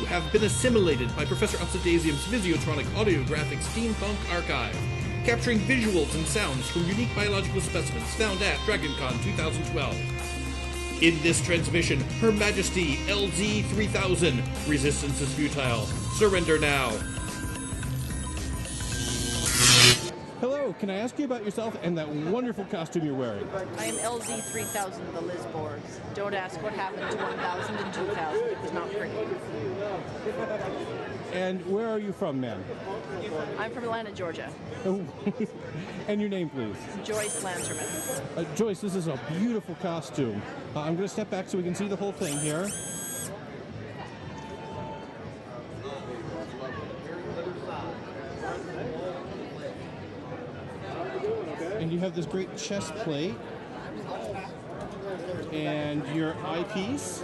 have been assimilated by Professor Upsidasium's Physiotronic Audiographic Steampunk Archive, capturing visuals and sounds from unique biological specimens found at DragonCon 2012. In this transmission, Her Majesty LZ-3000, resistance is futile. Surrender now. Hello, can I ask you about yourself and that wonderful costume you're wearing? I am LZ-3000, the Liz Borg. Don't ask what happened to 1000 and 2000. It was not pretty. And where are you from, ma'am? I'm from Atlanta, Georgia. Oh, and your name, please? Joyce Lanterman. Joyce, this is a beautiful costume. I'm going to step back so we can see the whole thing here. And you have this great chest plate and your eyepiece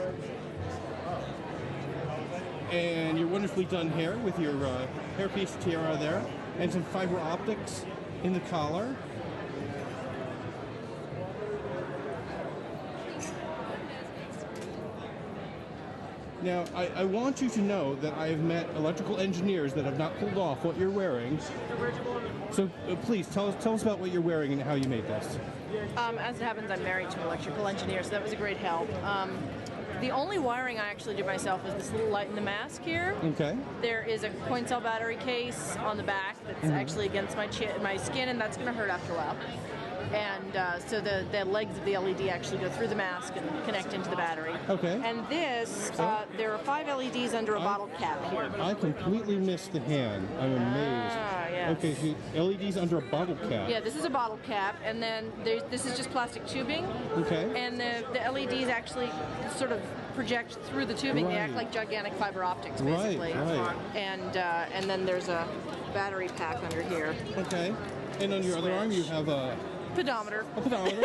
and your wonderfully done hair with your hairpiece tiara there and some fiber optics in the collar. Now, I want you to know that I have met electrical engineers that have not pulled off what you're wearing. So please, tell us about what you're wearing and how you made this. As it happens, I'm married to an electrical engineer, so that was a great help. The only wiring I actually did myself was this little light in the mask here. Okay. There is a coin cell battery case on the back that's actually against my skin, and that's going to hurt after a while. And so the legs of the LED actually go through the mask and connect into the battery. Okay. And this, there are 5 LEDs under a bottle cap here. I completely missed the hand. I'm amazed. Yes. Okay, so LEDs under a bottle cap. Yeah, this is a bottle cap, and then this is just plastic tubing. Okay. And the LEDs actually sort of project through the tubing. Right. They act like gigantic fiber optics, basically. Right. And then there's a battery pack under here. Okay. And on your other arm, you have a pedometer. A pedometer.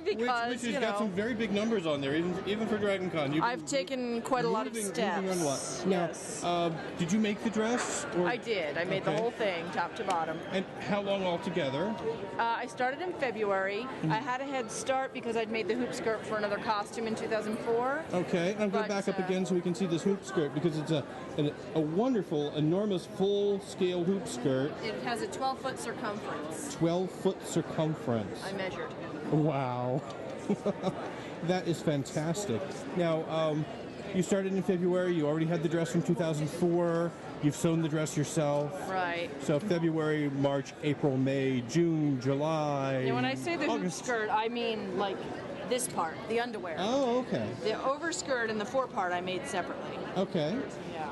Because, which has got some very big numbers on there, even for DragonCon. I've taken quite a lot of steps. Moving on what? Yes. Now, did you make the dress? Or? I did. I made the whole thing, top to bottom. And how long altogether? I started in February. I had a head start because I'd made the hoop skirt for another costume in 2004. Okay, I'm going to back up again so we can see this hoop skirt because it's a wonderful, enormous, full-scale hoop skirt. It has a 12-foot circumference. 12-foot circumference. I measured. Wow. That is fantastic. Now, you started in February. You already had the dress from 2004. You've sewn the dress yourself. Right. So February, March, April, May, June, July, When I say the August. hoop skirt, I mean like this part, the underwear. Oh, okay. The overskirt and the forepart I made separately. Okay. Yeah.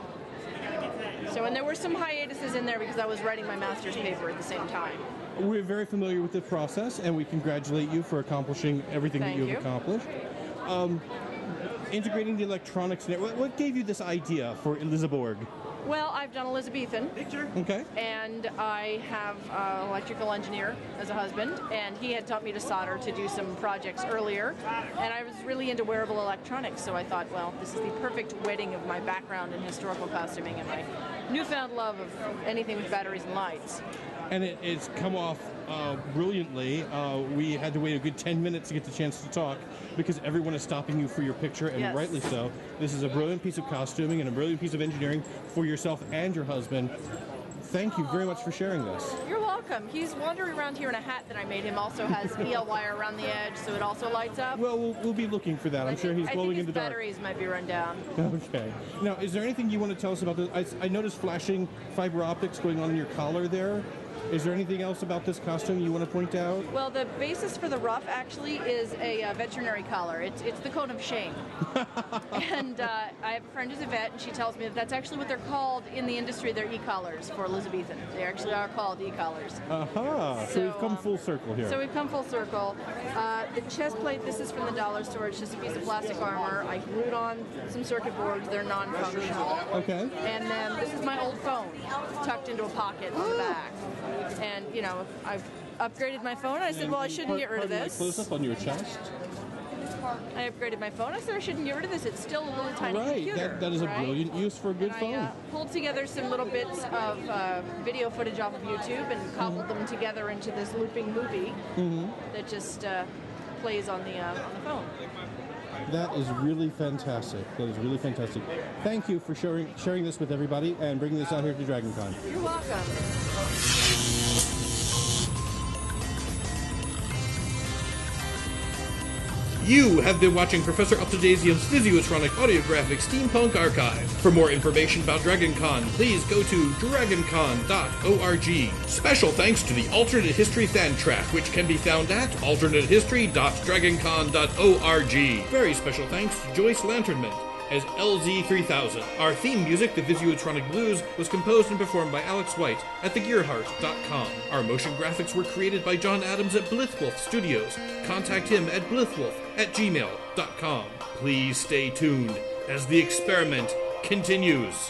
So, and there were some hiatuses in there because I was writing my master's paper at the same time. We're very familiar with the process, and we congratulate you for accomplishing everything that you've accomplished. Integrating the electronics, what gave you this idea for Elizabeth? Well, I've done Elizabethan. Okay. And I have an electrical engineer as a husband, and he had taught me to solder to do some projects earlier. And I was really into wearable electronics, so I thought, well, this is the perfect wedding of my background in historical costuming and my newfound love of anything with batteries and lights. And it's come off brilliantly. We had to wait a good 10 minutes to get the chance to talk because everyone is stopping you for your picture, and rightly so. This is a brilliant piece of costuming and a brilliant piece of engineering for yourself and your husband. Thank you very much for sharing this. You're welcome. He's wandering around here in a hat that I made him. Also has EL wire around the edge, so it also lights up. Well, we'll be looking for that. I'm sure he's glowing in the dark. Batteries might be run down. Okay. Now, is there anything you want to tell us about this? I noticed flashing fiber optics going on in your collar there. Is there anything else about this costume you want to point out? Well, the basis for the ruff actually is a veterinary collar. It's the cone of shame. And I have a friend who's a vet, and she tells me that that's actually what they're called in the industry. They're e-collars for Elizabethan. They actually are called e-collars. So we've come full circle here. So we've come full circle. The chest plate, this is from the dollar store. It's just a piece of plastic armor. I glued on some circuit boards. They're non-functional. Okay. And then this is my old phone, tucked into a pocket on the back. And, you know, I've upgraded my phone. I said, well, I shouldn't get rid of this. Close up on your chest. I upgraded my phone. I said I shouldn't get rid of this. It's still a little tiny computer. That is a brilliant use for a good phone. I pulled together some little bits of video footage off of YouTube and cobbled them together into this looping movie that just plays on the phone. That is really fantastic. That is really fantastic. Thank you for sharing this with everybody and bringing this out here to DragonCon. You're welcome. You have been watching Professor Uptodasium's Physiotronic Audiographic Steampunk Archive. For more information about DragonCon, please go to dragoncon.org. Special thanks to the Alternate History fan track, which can be found at alternatehistory.dragoncon.org. Very special thanks to Joyce Lanterman as LZ-3000. Our theme music, the Physiotronic Blues, was composed and performed by Alex White at thegearheart.com. Our motion graphics were created by John Adams at Blithwolf Studios. Contact him at blithwolf@gmail.com. Please stay tuned as the experiment continues.